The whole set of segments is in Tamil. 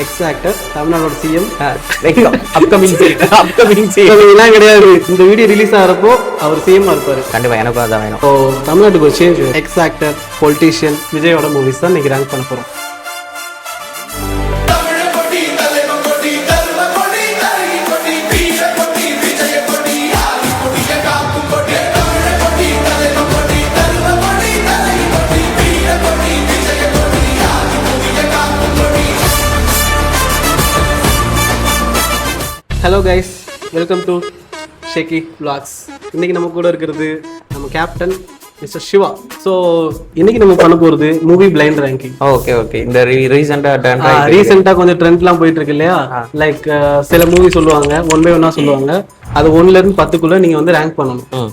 எக்ஸ் ஆக்டர், தமிழ்நாடோட சிஎம், அப்கமிங் இதெல்லாம் கிடையாது. இந்த வீடியோ ரிலீஸ் ஆகிறப்போ அவர் சிஎம் இருப்பாரு. கண்டிப்பா எனக்கும் அதான் வேணும். ஸோ தமிழ்நாட்டுக்கு ஒரு சேஞ்ச். எக்ஸ் ஆக்டர், பொலிட்டீஷியன் விஜயோட மூவிஸ் தான் இன்னைக்கு ரேங்க் பண்ண போறோம். Hello guys, welcome to shaky vlogs. இன்னைக்கு நம்ம கூட இருக்கிறது நம்ம கேப்டன் மிஸ்டர் சிவா. ஸோ இன்னைக்கு நம்ம பண்ண போகிறது movie blind ranking. Okay okay. இந்த ரீசெண்டாக கொஞ்சம் ட்ரெண்ட்லாம் போயிட்டு இருக்கு இல்லையா? லைக் சில மூவி சொல்லுவாங்க, 1 by 1 சொல்லுவாங்க. அது 1லேருந்து 10க்குள்ள நீங்கள் வந்து ரேங்க் பண்ணணும்.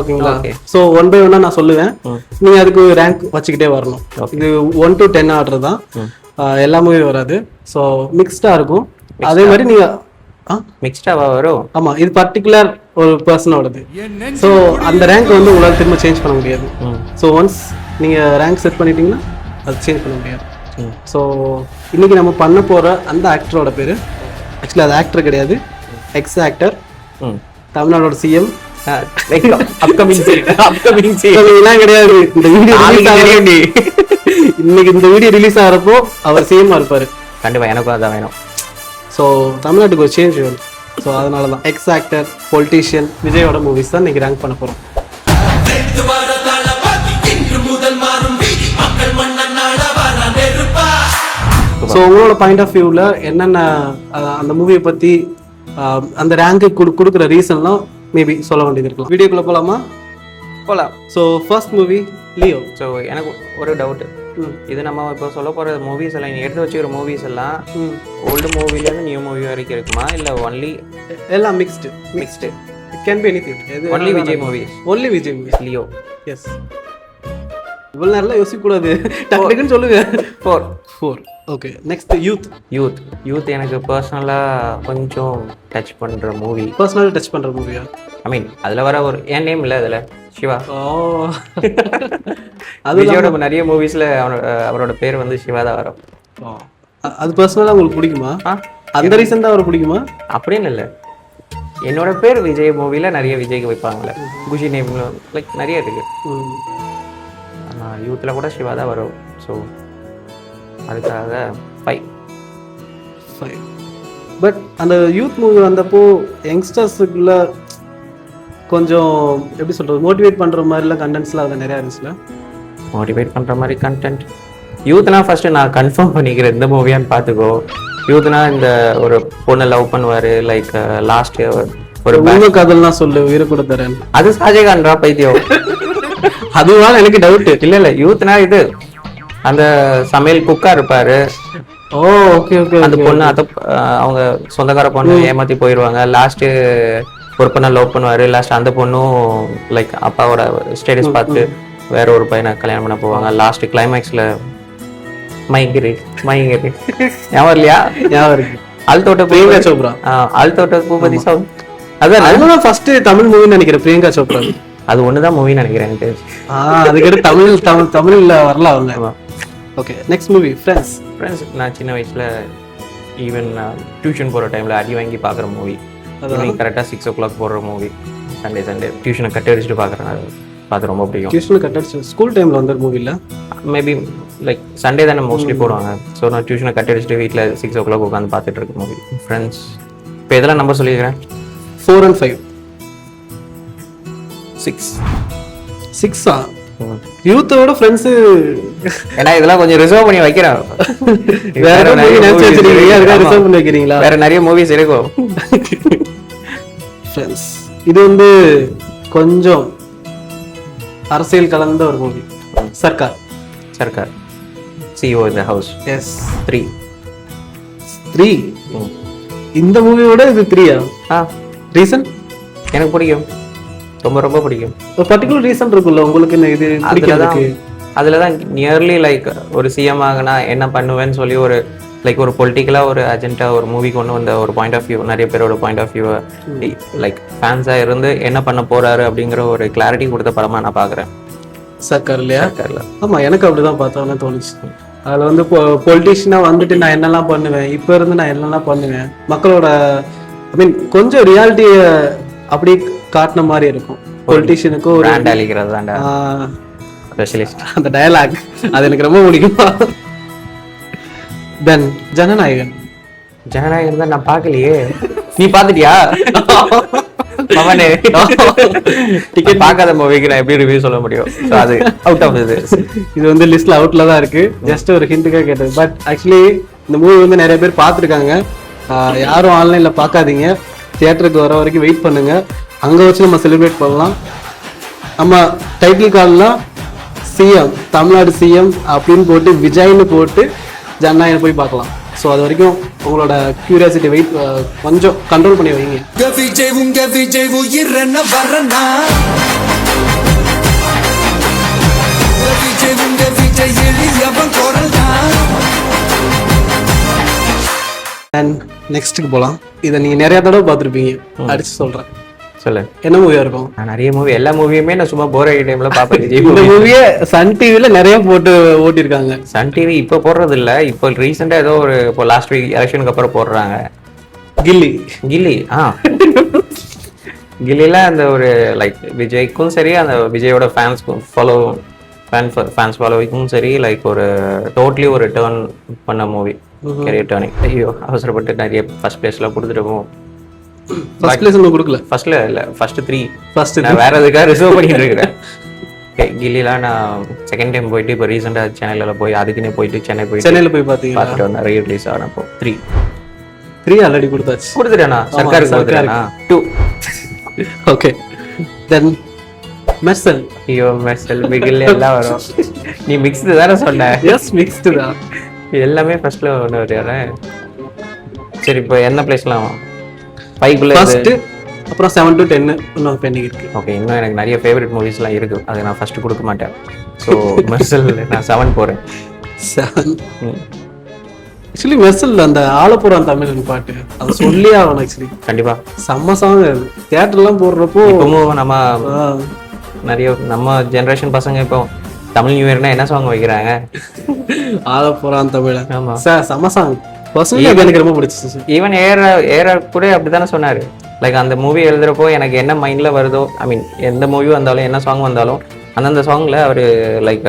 ஓகேங்களா? ஸோ 1 by 1 நான் சொல்லுவேன், நீங்கள் அதுக்கு ரேங்க் வச்சுக்கிட்டே வரணும். இது 1 to 10 ஆர்டர் தான், எல்லா மூவியும் வராது. ஸோ மிக்ஸ்டாக இருக்கும். அதே மாதிரி நீங்கள் மிக்ஸ்டாவா வரும். ஆமா, இது பர்டிகுலர் ஒரு பர்சனோடது. ஸோ அந்த ரேங்க் வந்து உங்களால் திரும்ப சேஞ்ச் பண்ண முடியாது. ஸோ ஒன்ஸ் நீங்கள் ரேங்க் செட் பண்ணிட்டீங்கன்னா அது சேஞ்ச் பண்ண முடியாது. ஸோ இன்னைக்கு நம்ம பண்ண போகிற அந்த ஆக்டரோட பேர், ஆக்சுவலி அது ஆக்டர் கிடையாது, எக்ஸ் ஆக்டர், தமிழ்நாடோட சிஎம், அப்கமிங் இதெல்லாம் கிடையாது. இந்த வீடியோ இன்னைக்கு இந்த வீடியோ ரிலீஸ் ஆகிறப்போ அவர் சிஎம் இருப்பாரு. கண்டிப்பா எனக்கும் அதான் வேணும். ஸோ தமிழ்நாட்டுக்கு ஒரு சேஞ்ச் வேணும். ஸோ அதனால தான் எக்ஸ் ஆக்டர், பொலிட்டீஷியன் விஜயோட மூவிஸ் தான் இன்னைக்கு ரேங்க் பண்ண போகிறோம். ஸோ உங்களோட பாயிண்ட் ஆஃப் வியூவில் என்னென்ன அந்த மூவியை பற்றி அந்த ரேங்க்கு கொடுக்குற ரீசன்லாம் மேபி சொல்ல வேண்டியது இருக்கலாம். வீடியோக்குள்ளே போகலாமா? போகலாம். So first movie Leo. So எனக்கு ஒரு டவுட்டு, இது நம்ம இப்போ சொல்ல போகிற மூவிஸ் எல்லாம் எடுத்து வச்சுக்கிற மூவிஸ் எல்லாம் ஓல்டு மூவிலேருந்து நியூ மூவி வரைக்கும் இருக்குமா, இல்லை ஒன்லி எல்லாம் mixed? It can be anything. Only Vijay movies? Only Vijay movies. Leo. Yes. இவ்வளோ நேரம் யோசிக்கக்கூடாது, டக்குன்னு சொல்லுங்க. 4. ஓகே. நெக்ஸ்ட் யூத் எனக்கு பர்சனலாக கொஞ்சம் டச் பண்ணுற மூவி. பர்சனலாக டச் பண்ணுற மூவியா? ஐ மீன் அதில் வர ஒரு என் நேம் இல்லை, அதில் சிவா. அதோட நிறைய மூவிஸில் அவரோட பேர் வந்து சிவா தான் வரும். அது பர்சனலாக உங்களுக்கு பிடிக்குமா? அந்த ரீசன் தான் அவர் பிடிக்குமா? அப்படின்னு இல்லை, என்னோட பேர் விஜய் மூவியில் நிறைய விஜய்க்கு வைப்பாங்களே, குஷி நேம் லைக் நிறைய இருக்கு. யூத்தில் கூட சிவா தான் வரும். ஸோ அதுக்காக 5. பட் அந்த யூத் மூவி வந்தப்போ யங்ஸ்டர்ஸுக்குள்ள கொஞ்சம் எப்படி சொல்கிறது, மோட்டிவேட் பண்ணுற மாதிரிலாம் கண்டென்ட்ஸ்லாம் அதில் நிறையா இருந்துச்சுல. மோட்டிவேட் பண்ணுற மாதிரி கண்டென்ட் யூத்னா ஃபஸ்ட்டு நான் கன்ஃபார்ம் பண்ணிக்கிறேன் இந்த மூவியான்னு பார்த்துக்கோ. யூத்னா இந்த ஒரு பொண்ணை லவ் பண்ணுவார், லைக் லாஸ்ட் ஒரு உண்மை காதல்னா சொல்லு, உயிரை கூட தரேன். அது ஷாஜகான்ரா பைத்தியம். அதுவான் எனக்கு டவுட். இல்லை யூத்னா இது அந்த சமையல் குக்கா இருப்பாரு. ஓ ஓகே ஓகே. அந்த பொண்ணு அவங்க சொந்தக்கார பொண்ணு ஏமாத்தி போயிடுவாங்க. லாஸ்ட்டு ஒரு பொண்ணை லவ் பண்ணுவாரு. லாஸ்ட் அந்த பொண்ணும் லைக் அப்பாவோட ஸ்டேட்டஸ் பார்த்து வேற ஒரு பையனை கல்யாணம் பண்ண போவாங்க. லாஸ்ட் கிளைமேக்ஸ்ல மயங்கிரி ஞாபகம் இல்லையா? ஞாபகம் இருக்கு. அல்தோட்ட பிரியங்கா சோப்ரா. அல்தோட்ட பூபதி சவுண்ட். அதுதான் ஃபர்ஸ்ட் தமிழ் மூவின்னு நினைக்கிறேன், பிரியங்கா சோப்ரா. அது ஒண்ணுதான் மூவின்னு நினைக்கிறேன் எனக்கு. அதுக்கு தமிழ்ல வரல அவங்க. ஓகே. Next movie friends. நான் சின்ன வயசுல ஈவன் டியூஷன் போற டைம்ல அடி வாங்கி பாக்குற மூவி. கரெக்டாக 6 o'clock போடுற மூவி. சண்டே டியூஷனை கட் அடிச்சுட்டு பார்த்து ரொம்ப பிடிக்கும். டியூஷனை கட் அடிச்சு ஸ்கூல் டைமில் வந்த மூவி இல்லை, மேபி லைக் சண்டே தானே மோஸ்ட்லி போடுவாங்க. ஸோ நான் டியூஷனை கட் அடிச்சுட்டு வீட்டில் 6 o'clock உட்காந்து பார்த்துட்டு இருக்க மூவி ஃப்ரெண்ட்ஸ். இப்போ இதெல்லாம் நம்பர் சொல்லியிருக்கிறேன். 4 and 5. 6 யூத்தோட ஃப்ரெண்ட்ஸு. ஏன்னா இதெல்லாம் கொஞ்சம் ரிசர்வ் பண்ணி வைக்கிறேன். வேற நிறைய மூவிஸ் இருக்கும். ஃப்ரெண்ட்ஸ் இது வந்து கொஞ்சம் அரசியல் கலந்த ஒரு movie. Sarkar CEO in the house. Yes. 3. இந்த மூவியோட இது 3. ரீசன் எனக்கு பிடிக்கும், ரொம்ப பிடிக்கும். ஒரு பர்டிகுலர் ரீசன் இருக்குல்ல உங்களுக்கு இது பிடிக்கிறதுக்கு? அதில் தான் நியர்லி லைக் ஒரு சிஎம் ஆகினா என்ன பண்ணுவேன்னு சொல்லி ஒரு லைக் ஒரு பொலிட்டிக்கலாக ஒரு அஜெண்டா ஒரு மூவி கொண்டு வந்த ஒரு பாயிண்ட் ஆஃப் வியூ, நிறைய பேரோட பாயிண்ட் ஆஃப் வியூவை லைக் ஃபேன்ஸாக இருந்து என்ன பண்ண போகிறாரு அப்படிங்கிற ஒரு கிளாரிட்டி கொடுத்த படமாக நான் பார்க்குறேன். சர்க்கார் இல்லையா? சர்க்காரில். ஆமாம், எனக்கு அப்படி தான் பார்த்தோன்னே தோணுச்சு. அதில் வந்து பொலிட்டிஷியனாக வந்துட்டு நான் என்னெல்லாம் பண்ணுவேன், இப்போ இருந்து நான் என்னெல்லாம் பண்ணுவேன், மக்களோட ஐ மீன் கொஞ்சம் ரியாலிட்டியை அப்படி காட்டின மாதிரி இருக்கும். பொலிட்டிஷியனுக்கும் ஒரு பிராண்ட் அழிக்கிறது தான்டா ஸ்பெஷலிஸ்ட். அந்த டயலாக் அது எனக்கு ரொம்ப பிடிக்கும். தென் ஜனநாயகன். ஜனநாயகம் தான் நான் பார்க்கலையே, நீ பார்த்துட்டியா? அவனே டிக்கெட் பார்க்காத மூவிக்கு நான் எப்படி ரிவ்யூ சொல்ல முடியும்? So அது அவுட் ஆஃப் இது வந்து லிஸ்ட்ல அவுட்ல தான் இருக்கு. ஜஸ்ட் ஒரு ஹிண்ட்டுக்காக கேட்டது. பட் ஆக்சுவலி இந்த மூவி வந்து நிறைய பேர் பார்த்துருக்காங்க. யாரும் ஆன்லைன்ல பார்க்காதீங்க, தியேட்டருக்கு வர வரைக்கும் வெயிட் பண்ணுங்க. அங்கே வச்சு நம்ம செலிப்ரேட் பண்ணலாம். நம்ம டைட்டில் கார்டெலாம் சிஎம், தமிழ்நாடு சிஎம் அப்படின்னு போட்டு விஜய்னு போட்டு ஜனநாயகம் போய் பார்க்கலாம். ஸோ அது வரைக்கும் உங்களோட கியூரியாசிட்டி வெயிட் கொஞ்சம் கண்ட்ரோல் பண்ணி வைங்க. அண்ட் நெக்ஸ்ட்டுக்கு போகலாம். இதை நீங்கள் நிறைய தடவை பார்த்துருப்பீங்க, அடிச்சு சொல்கிறேன். சொல்லு, என்ன மூவியா இருக்கும்? நான் நிறைய மூவி, எல்லா மூவியுமே நான் சும்மா போற டைம்ல பாப்பேன். இந்த மூவியே சன் டிவில நிறைய போட்டு ஓட்டிருக்காங்க. சன் டிவி இப்போ போடுறது இல்ல, இப்போ ரீசெண்டா ஏதோ ஒரு இப்போ லாஸ்ட் வீக் எலெக்ஷனுக்கு அப்புறம் போடுறாங்க. கில்லி. கில்லி கில்லில அந்த ஒரு லைக் விஜய்க்கும் சரி, அந்த விஜயோட ஃபேன்ஸ்க்கும் ஃபேன்ஸ் ஃபாலோவிங்கும் சரி, லைக் ஒரு டோட்டலி ஒரு டேர்ன் பண்ண மூவி, கெரியர் டேர்னிங். ஐயோ அவசரப்பட்டு நிறைய ஃபர்ஸ்ட் பிளேஸ்ல கொடுத்துட்டு ஃபர்ஸ்ட் பிளேஸ் இன்னும் கொடுக்கல. ஃபர்ஸ்ட்ல இல்ல, ஃபர்ஸ்ட் நான் வேற எதுக்காக ரிசர்வ் பண்ணிட்டு இருக்கிறேன். கில்லிலாம் நான் செகண்ட் டைம் போயிட்டு இப்போ ரீசெண்டா சென்னையில போய் அதுக்குன்னே போயிட்டு சென்னையில போய் பார்த்துட்டு வந்தேன். Re-release ஆனப்போ 3 already கொடுத்துட்டேனா? சர்க்காருக்கு கொடுத்துட்டேனா? 2 ஓகே. தென் மெர்சல். ஐயோ மெர்சல் பிகில் எல்லாம் வரும். நீ மிக்ஸ்டு தானே சொன்ன? எஸ் மிக்ஸ்டு தான். எல்லாமே ஃபர்ஸ்ட்ல ஒன்று வரேன். சரி இப்போ என்ன பிளேஸ்லாம்? 5 ஃபர்ஸ்ட், அப்புறம் 7 to 10 இன்னும் பெண்டிங் இருக்கு. ஓகே, இன்னும் எனக்கு நிறைய ஃபேவரட் மூவிஸ்லாம் இருக்கு, அதை நான் ஃபர்ஸ்ட் கொடுக்க மாட்டேன். ஸோ மெர்சல் நான் 7 போறேன். 7 ஆக்சுவலி மெர்சல் அந்த ஆலப்புறம் தமிழ் பாட்டு அதை சொல்லி ஆகணும். ஆக்சுவலி கண்டிப்பா செம்ம சாங். தியேட்டர்லாம் போடுறப்போ நம்ம நிறைய நம்ம ஜெனரேஷன் பசங்க இப்போ தமிழ் நியூ இயர்னா என்ன சாங் வைக்கிறாங்க? ஆலப்புறம் தமிழ். ஆமா செம்ம சாங். பர்சனலி எனக்கு ரொம்ப பிடிச்சிச்சு. ஈவன் ஏஆர் கூட அப்படித்தானே சொன்னாரு. லைக் அந்த மூவி எழுதுறப்போ எனக்கு என்ன மைண்ட்ல வருதோ, ஐ மீன் எந்த மூவி வந்தாலும் என்ன சாங் வந்தாலும் அந்தந்த சாங்ல அவரு லைக்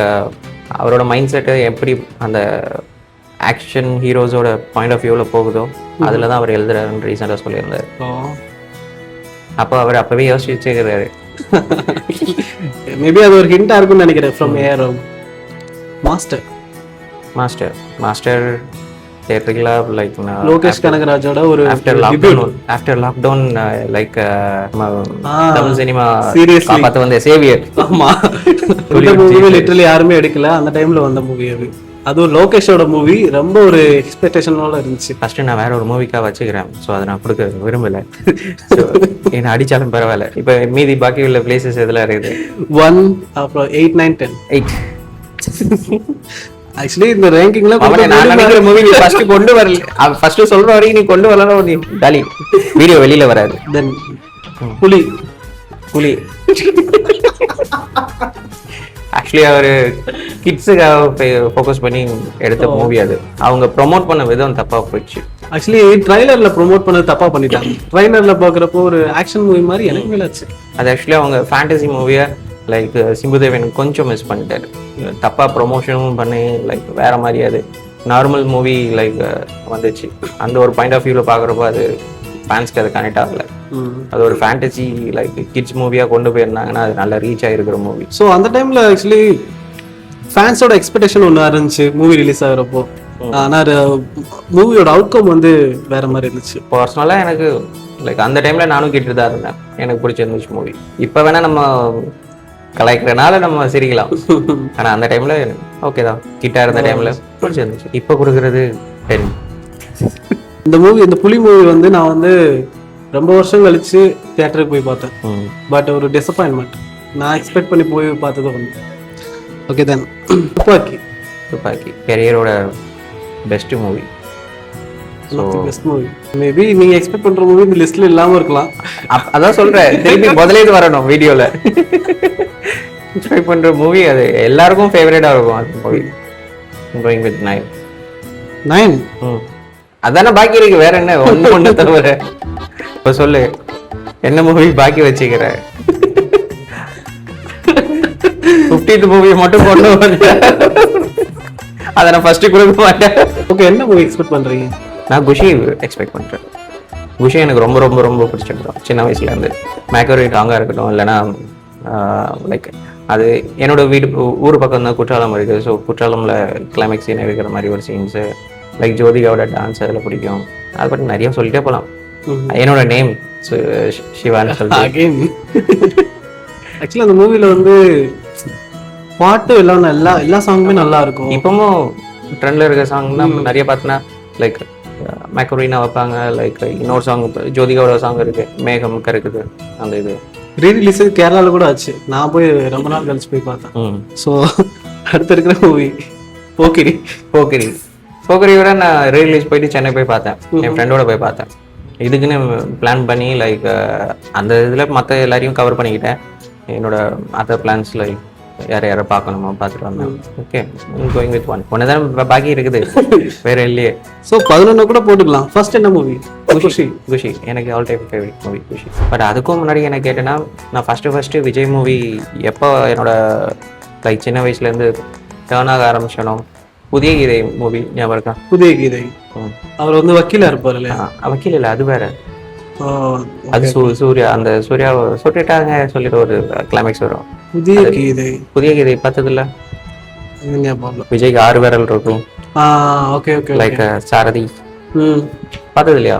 அவரோட மைண்ட் செட்டு எப்படி அந்த ஆக்ஷன் ஹீரோஸோட பாயிண்ட் ஆஃப் வியூவில் போகுதோ அதில் தான் அவர் எழுதுறாருன்னு ரீசெண்டாக சொல்லியிருந்தார். அப்போ அவர் அப்பவே யோசிச்சு வச்சுக்கிறாரு. மேபி அது ஒரு ஹிண்டா இருக்கும்னு நினைக்கிறேன். From AR Master theatrically like Lokesh கனகராஜோட ஒரு after lockdown like Tamil cinema seriously பார்த்து வந்த சேவியர். ஆமா, இந்த மூவி லிட்டரலி யாருமே எடுக்கல அந்த டைம்ல வந்த மூவி அது. அதுவும் லோகேஷோட மூவி ரொம்ப ஒரு எக்ஸ்பெக்டேஷனோட இருந்துச்சு. ஃபர்ஸ்ட் நான் வேற ஒரு மூவிக்காக வச்சுக்கிறேன். ஸோ அதை நான் கொடுக்க விரும்பல. என்ன அடிச்சாலும் பரவாயில்ல. இப்போ மீதி பாக்கி உள்ள பிளேசஸ் எதுல இருக்குது? 1 அப்புறம் 8 9 10 8 ஆக்சுவலி இந்த ரேங்கிங்ல நான் நினைக்கிற மூவி நீ ஃபர்ஸ்ட் கொண்டு வரல. ஃபர்ஸ்ட் சொல்ற வரைக்கும் நீ கொண்டு வரலனா நீ டாலி வீடியோ வெளியில வராது. தென் புலி ஆக்சுவலி அவர் கிட்ஸுக்காக ஃபோக்கஸ் பண்ணி எடுத்த மூவி அது. அவங்க ப்ரொமோட் பண்ண விதம் தப்பா போயிடுச்சு. ஆக்சுவலி ட்ரைலர்ல ப்ரொமோட் பண்ணது தப்பா பண்ணிட்டாங்க. ட்ரைலர்ல பாக்குறப்போ ஒரு ஆக்ஷன் மூவி மாதிரி எனக்கு ஃபீல் ஆச்சு. அது ஆக்சுவலி அவங்க ஃபேண்டசி மூவியை லைக் சிம்புதேவன் கொஞ்சம் மிஸ் பண்ணிட்டாரு. தப்பா ப்ரொமோஷனும் பண்ணி லைக் வேற மாதிரி அது நார்மல் மூவி லைக் வந்துச்சு. அந்த ஒரு பாயிண்ட் ஆஃப் வியூவில் பார்க்குறப்போ அது ஃபேன்ஸ்க்கு அது கனெக்ட் ஆகலை. அது ஒரு ஃபேண்டசி லைக் கிட்ஸ் மூவியாக கொண்டு போயிருந்தாங்கன்னா அது நல்லா ரீச் ஆகிருக்கிற மூவி. ஸோ அந்த டைமில் ஆக்சுவலி ஃபேன்ஸோட எக்ஸ்பெக்டேஷன் ஒன்று இருந்துச்சு மூவி ரிலீஸ் ஆகிறப்போ. ஆனால் மூவியோட அவுட்கம் வந்து வேற மாதிரி இருந்துச்சு. பர்சனலாக எனக்கு லைக் அந்த டைமில் நானும் கேட்டுட்டு தான் இருந்தேன். எனக்கு பிடிச்சிருந்துச்சு மூவி. இப்போ வேணால் நம்ம கலாய்க்கிறனால நம்ம சிரிக்கலாம். ஆனால் அந்த டைமில் ஓகே தான், கிட்டா இருந்த டைமில் பிடிச்சிருந்துச்சு. இப்போ கொடுக்குறது 10. இந்த மூவி, இந்த புலி மூவி வந்து நான் வந்து ரொம்ப வருஷம் கழிச்சு தியேட்டருக்கு போய் பார்த்தேன். பட் ஒரு டிசப்பாயின்மெண்ட். நான் எக்ஸ்பெக்ட் பண்ணி போய் பார்த்தது வந்து ஓகே தென் துப்பாக்கி கெரியரோட best movie. Best movie. Maybe நீங்க எக்ஸ்பெக்ட் பண்ற மூவி இந்த லிஸ்ட்ல இல்லாம இருக்கலாம். அதான் சொல்றேன், திருப்பி முதலே வரணும் வீடியோல. எக்ஸ்பெக்ட் பண்ற மூவி அது எல்லாருக்கும் ஃபேவரட்டா இருக்கும் அந்த மூவி. Going with 9. 9. அதானே பாக்கி இருக்கு, வேற என்ன ஒண்ணு தவிர. இப்ப சொல்லு, என்ன மூவி பாக்கி வச்சுக்கிற? 50th மூவி மட்டும் கொண்டு வந்த, அதை நான் ஃபர்ஸ்ட் கொடுக்க மாட்டேன். ஓகே, என்ன மூவி எக்ஸ்பெக்ட் பண்றீங்க? நான் குஷி எக்ஸ்பெக்ட் பண்றேன். குஷி எனக்கு ரொம்ப ரொம்ப ரொம்ப பிடிச்சிருக்கோம் சின்ன வயசுல இருந்து. மேக்கரி டாங்கா இருக்கட்டும், இல்லைன்னா லைக் அது என்னோட வீடு ஊர் பக்கம் தான் குற்றாலம் இருக்குது. ஸோ குற்றாலம்ல கிளைமேக்ஸ் சீன் இருக்கிற மாதிரி ஒரு சீன்ஸு, லைக் ஜோதிகாவோட டான்ஸ் அதில் பிடிக்கும். அதை பற்றி நிறைய சொல்லிட்டே போகலாம். என்னோட நேம் சிவான்னு சொல்லிட்டு. ஆக்சுவலி அந்த மூவில வந்து பாட்டு எல்லாம் எல்லா சாங்குமே நல்லா இருக்கும். இப்பவும் ட்ரெண்ட்ல இருக்க சாங் தான் நிறைய பார்த்தோன்னா, லைக் மேக்கரோனா வைப்பாங்க. லைக் இன்னொரு சாங் ஜோதிகாவோட சாங் இருக்கு, மேகம் கருக்குது. அந்த இது ரீரிலீஸ் கேரளாவில் கூட ஆச்சு. நான் போய் ரொம்ப நாள் கழிச்சு போய் பார்த்தேன். ஸோ அடுத்து இருக்கிற மூவி போக்கிரி. போக்கிரியோட நான் ரீரிலீஸ் போயிட்டு சென்னை போய் பார்த்தேன், என் ஃப்ரெண்டோட போய் பார்த்தேன். இதுக்குன்னு பிளான் பண்ணி லைக் அந்த இதில் மற்ற எல்லாரையும் கவர் பண்ணிக்கிட்டேன். என்னோட அதர் பிளான்ஸ் லைக் யாரை பார்க்கணுமோ பார்த்துட்டு வந்தேன். Okay, going with 1. ஒன்று தான் பாக்கி இருக்குது, வேற இல்லையே. ஸோ 11 கூட போட்டுக்கலாம். ஃபர்ஸ்ட் என்ன மூவி? குஷி எனக்கு all time favourite movie Kushi. But அதுக்கும் முன்னாடி என்ன கேட்டேன்னா, நான் ஃபர்ஸ்ட் விஜய் மூவி எப்போ என்னோட லைக் சின்ன வயசுலேருந்து டேர்ன் ஆக ஆரம்பிச்சனோ, புதிய கீதை மூவி ஞாபகம் இருக்கா? புதிய கீதை. அவர் வந்து வக்கீலா இருப்பார் இல்லையா? வக்கீல் இல்லை, அது வேற. அது சூர்யா, அந்த சூர்யாவை சொல்லிட்டாங்க சொல்லிட்டு ஒரு கிளைமேக்ஸ் வரும். புதிய கீதை பார்த்ததில்ல? விஜய்க்கு 6 விரல் இருக்கும். லைக் சாரதி பார்த்தது இல்லையா?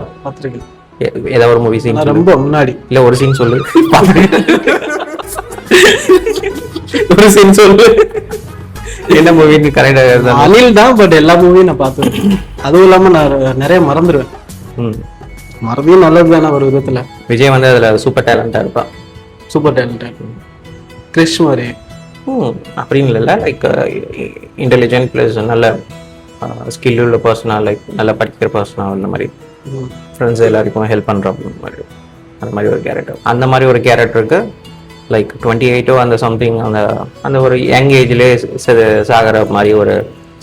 ஏதாவது ஒரு மூவி சீன் ரொம்ப முன்னாடி இல்ல, ஒரு சீன் சொல்லு. ஒரு சீன் சொல்லு, என்ன மூவின்னு கரெக்டா? அனில் தான், பட் எல்லா மூவியும் நான் பார்த்துருக்கேன். அதுவும் இல்லாம நான் நிறைய மறந்துடுவேன். மறதியும் நல்லது தானே ஒரு விதத்துல. விஜய் வந்து அதுல சூப்பர் டேலண்டா இருப்பான். சூப்பர் டேலண்டா கிறிஷ் மாதிரி அப்படின்னு இல்லை, லைக் இன்டெலிஜென்ட் பிளஸ் நல்ல ஸ்கில் உள்ள பர்சனா, லைக் நல்லா படிக்கிற பர்சனா, அந்த மாதிரி ஃப்ரெண்ட்ஸ் எல்லாருக்கும் ஹெல்ப் பண்ணுற மாதிரி அந்த மாதிரி ஒரு கேரக்டர். அந்த மாதிரி ஒரு கேரக்டருக்கு லைக் 28 அந்த சம்திங் அந்த அந்த ஒரு யங் ஏஜ்லேயே சாகிற மாதிரி ஒரு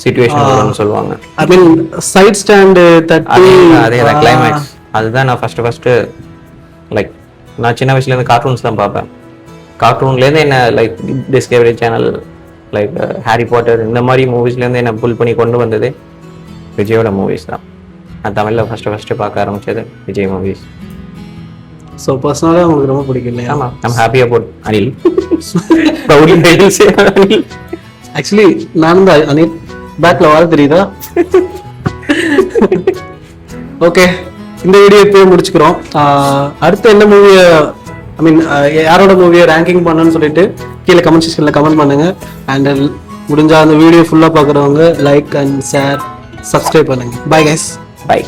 சிச்சுவேஷன் சொல்லுவாங்க. ஐ மீன் சைட் ஸ்டாண்டு தட்டி அதே கிளைமேக்ஸ். அதுதான் நான் ஃபர்ஸ்ட் லைக் நான் சின்ன வயசுலேருந்து கார்ட்டூன்ஸ் தான் பார்ப்பேன். கார்ட்டூன்லேருந்து என்ன like Discovery channel, like Harry Potter, இந்த மாதிரி மூவிஸ்லேருந்து என்ன புல் பண்ணி கொண்டு வந்தது விஜயோட மூவிஸ் தான். நான் தமிழில் ஃபர்ஸ்ட் பார்க்க ஆரம்பித்தது விஜய் மூவிஸ். ஸோ பர்சனலாக உங்களுக்கு ரொம்ப பிடிக்கும் இல்லையா? ஆமாம், I'm happy about Anil. Actually நான் தான் அனில். பேக்கில் வாழ தெரியுதா? ஓகே, இந்த வீடியோ இப்போயே முடிச்சுக்கிறோம். அடுத்து என்ன மூவியை, ஐ மீன் யாரோட மூவியை ரேங்கிங் பண்ணணும்னு சொல்லிட்டு கீழே கமெண்ட் செக்ஷனில் கமெண்ட் பண்ணுங்க. அண்ட் முடிஞ்சா அந்த வீடியோ ஃபுல்லாக பார்க்குறவங்க லைக் அண்ட் ஷேர், சப்ஸ்கிரைப் பண்ணுங்க. Bye guys. பை.